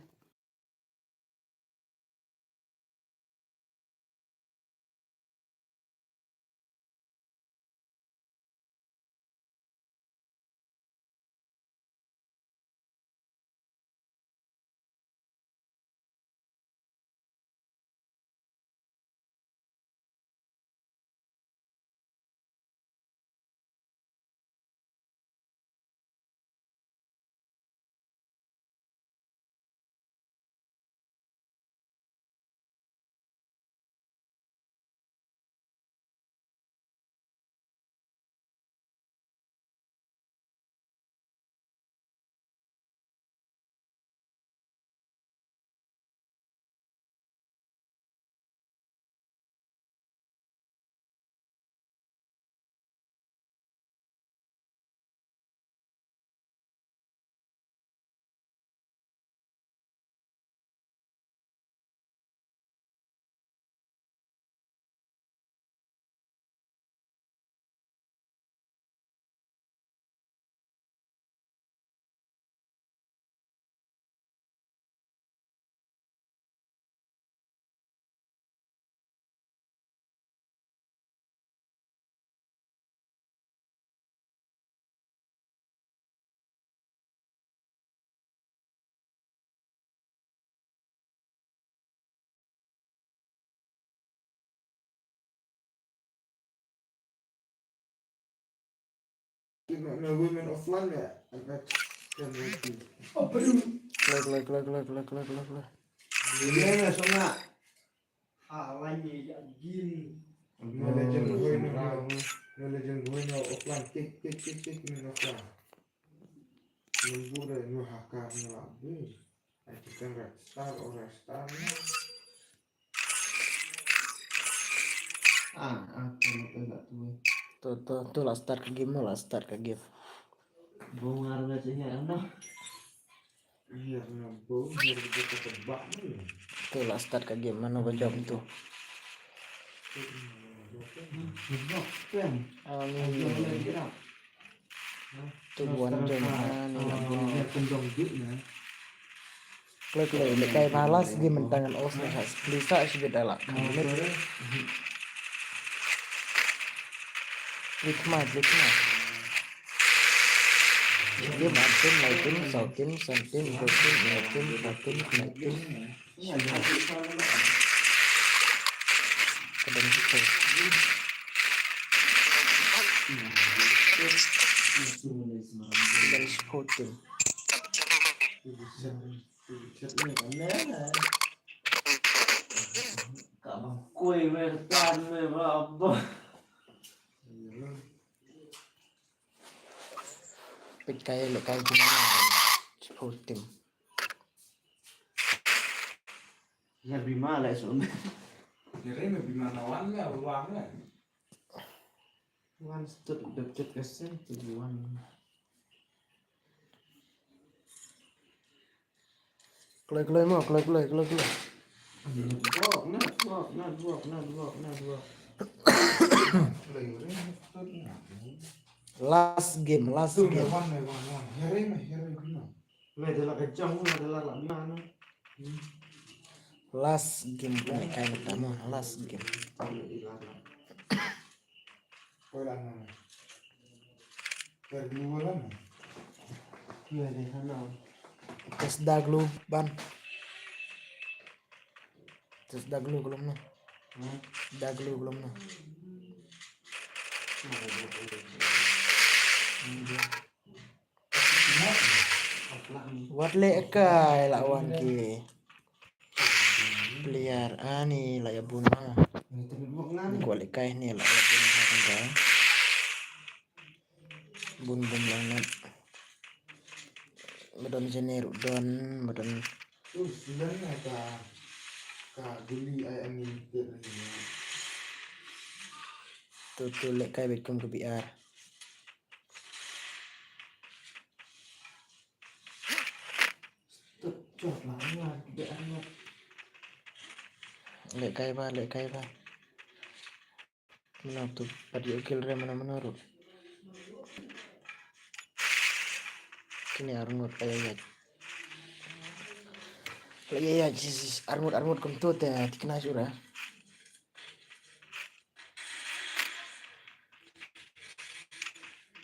nungguin main offline ya. Agak kan lagi. Klik. Iya, sama. Halanya ya gini. Legend gue no offline tik main offline. Nunggu deh nu hakar lagi. Kita nggak star orang star. Aku enggak tuh. Tuh lah start ke game. Bunga enggak sih ya, no. Iya, nabung, biar kita tebak nih. Tuh lah start ke game mana jawab tuh. Gebok kan. Tuh buan jam nih lagun. Kendong juga. Klik kayak balas game mentangan os nih bisa sih beda lah. Klik mah. Jadi makin naikin, sautin, sentin, bosin, naikin, batin, naikin. Kadang gitu. Dan sepotin. Kamu kue bertan berapa? Kayak gimana? Sepotin. Ya bimala soalnya. Kira gimana wannya, uangnya. Wan stut deket kesen tujuan. Klik. Dua. Last game. Adalah kejang, adalah mana? Last game kayak pertama, last game. Ulang. Kedua lah. Iya deh, sana. Tes daglu ban. Tes daglu belum nih. Daglu belum nih. Wat lekai lawan ki. Liar ani lah ya bunga. Gua lekai nih lah ya bunga kan. Bun langat. Medon jener don medon. Terus sebenarnya ka guli ayam ini. Tuh lekai bekum ke biar. Cok lah, tidak amat. Lekai ba. Mana tuh pada ukil re mana menurut. Kini armut kayak ya sis armut kentut ya dikena surah.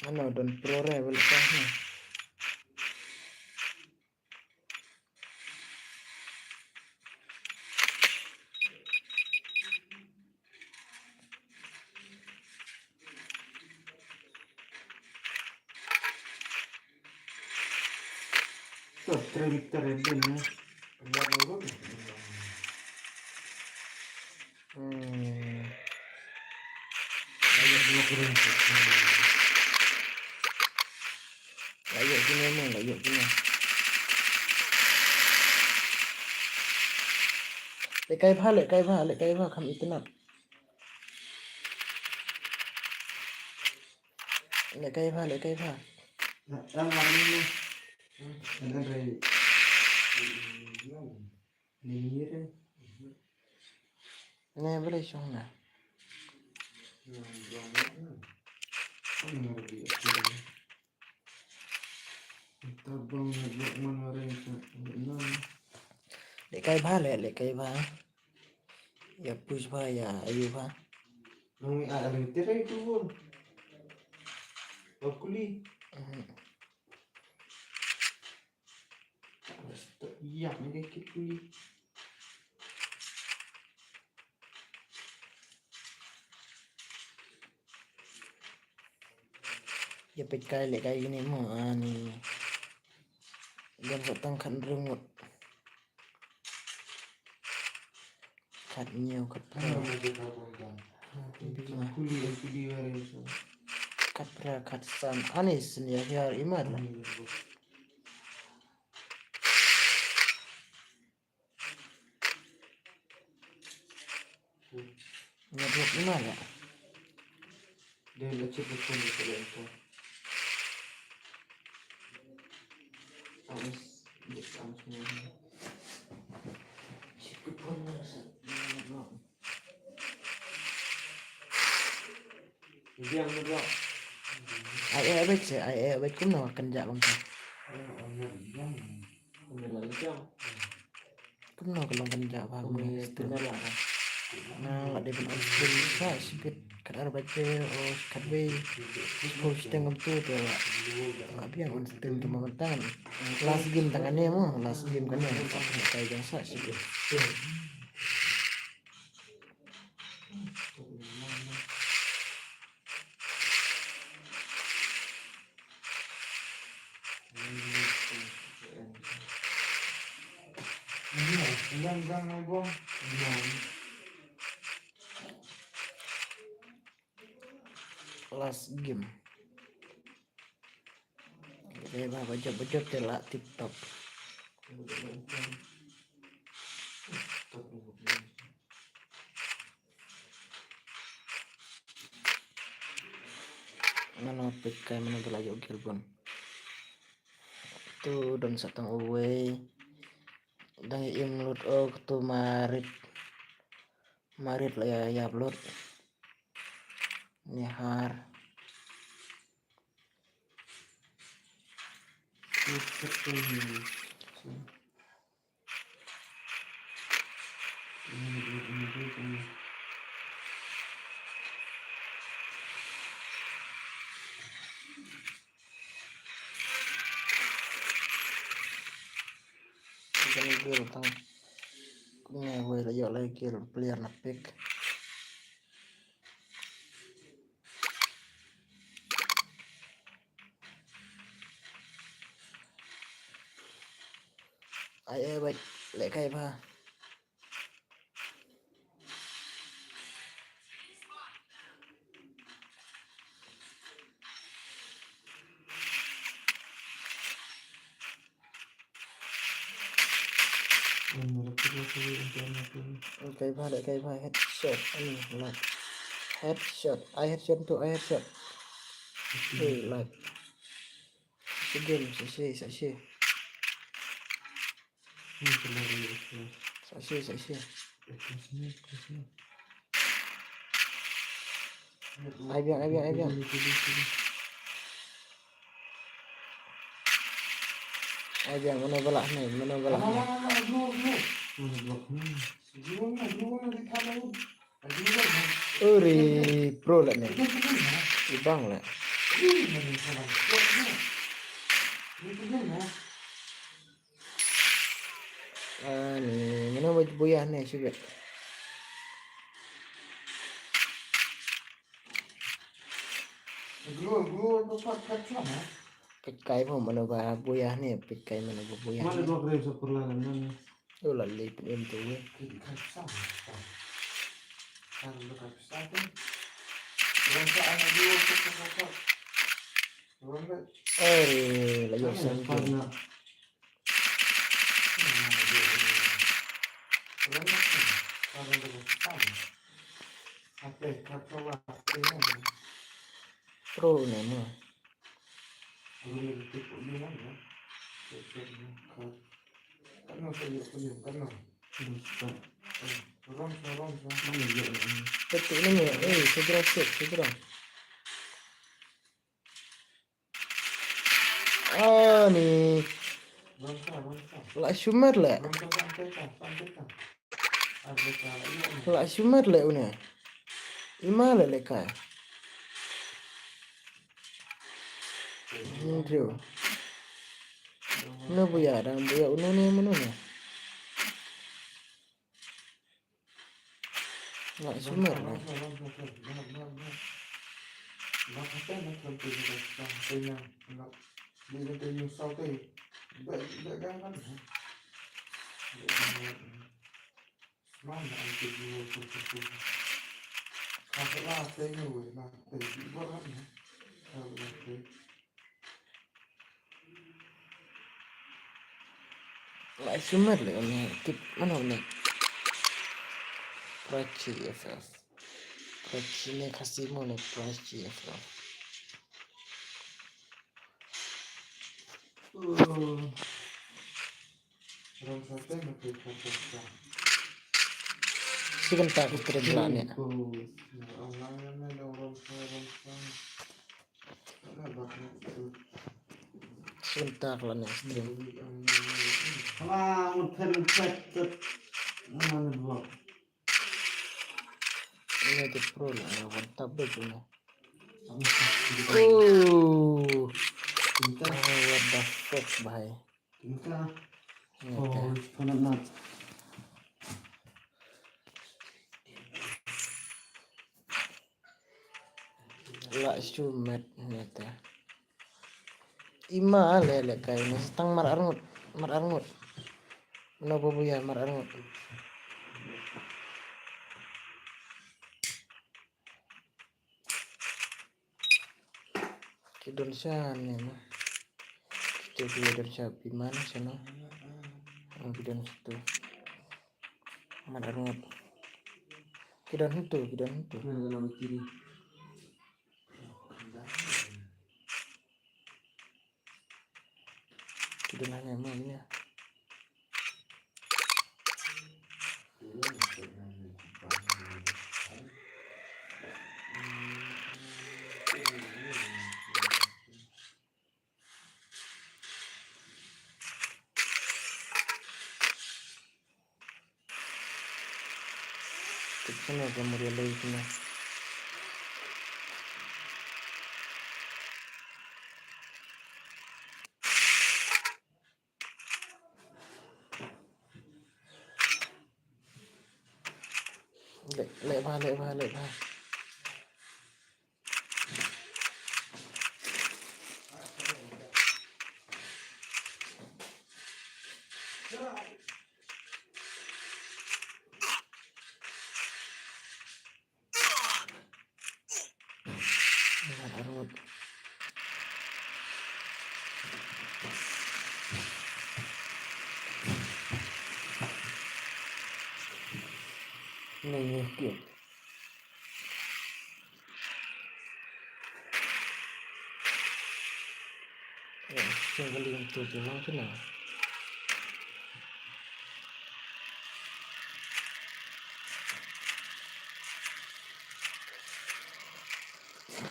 Ano don pro re belakangnya. Tuh, tren ya. Layak gini. Lekai ba kami itenat. Lekai ba. Ramai ini. Dengan dari ini. Ini boleh sona. Tabung buat menoreng Lekai ba. Ya push ba ya ayu ba. Nung ada tirai itu pun. Kuli. Iya, ini kuli. Ya pekai le kayak gini mah nih. Dan setengah remote. Katnya kat kat san anis ya hari iman lah. Ngaduk iman lah. Dia lecet betul itu. Amis semua. Sikut pun rasa. Dia ngeblok. Ai bet cũng nào cần dạ bằng thôi. Bener jam. Cũng nào cần cần dạ vào mình Bener lah. nah ada pun bisa sipit kadar baca oh kadwe sepuluh setengah tu tu tapi yang unstem cuma tangan last game tangannya mau last game kan ya kayak jasa sipit Jangan ngomong. last game kayak baca telak TikTok mana PK mana belajar Gilbon tu dan satang away dan imlut oh tu marit lah ya upload nihar kan gil tang nghe về là giờ lại gil player na pick ai vậy lại cái ba cái ba headshot anh là headshot I headshot to I headshot hey like cái game sẽ ai biết ai biết mana balak này uri pro lại này bang lại nih mana buyah nih sih cái mà nó vào buyah nih cái mà nó buyah Mana dua kali seperlahan mana? itu là lip em tuh là do sang Karena pro này mà betul nih segera nih lại sumat lại nè ima lại cái Andrew nó bây giờ đang nó nè lại sumat lại Makanya macam tu kita tanya nak dia tanya sau tu, bagai kan? Mana anti dua tu? Apa lah tanya we nak tanya buat apa? Kalau tu. Lại sumer lại này kịp mana này Prachi FF Prachi này kasih mau nih Prachi FF Orang satu nak kita. sebentar kirim belakangnya Orang ada orang sebentar lah nih stream Kamu terlibat menurut ini aja pro lah mantap begini Tingkah, what the fuck bahaya tingkah. ini Oh, teh penat. lah sumet ini teh ima lele kayaknya setang mar arngut kenapa buya mar arngut kidon sana mah kita kidon sapi mana sana kidon situ mar arngut kidon itu Mana nama kiri? kidon hanya emangnya sana kamu relay sana lek bah mar arngut nih gitu yang paling itu memang kenal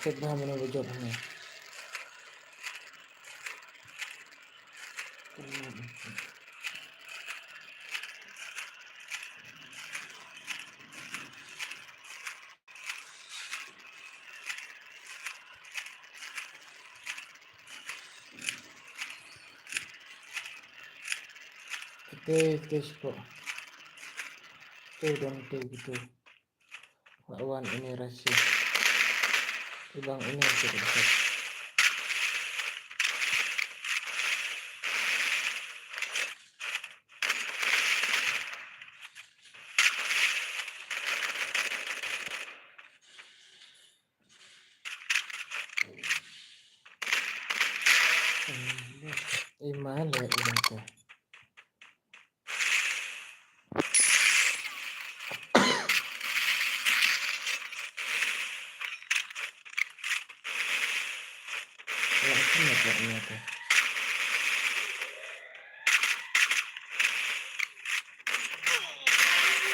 cek bah mana bojotnya Oke, kok tuh dong tuh gitu lawan ini rasio bang ini sudah dapat iman ya ini teh langsung ya kayaknya teh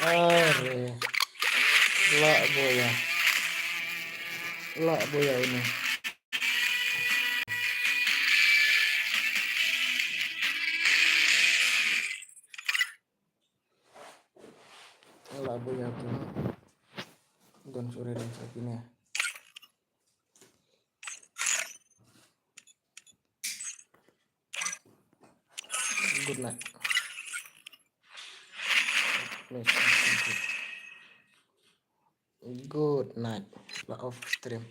are lak boya ini lak boya tuh dan sore dan sapinya good night good night lah off stream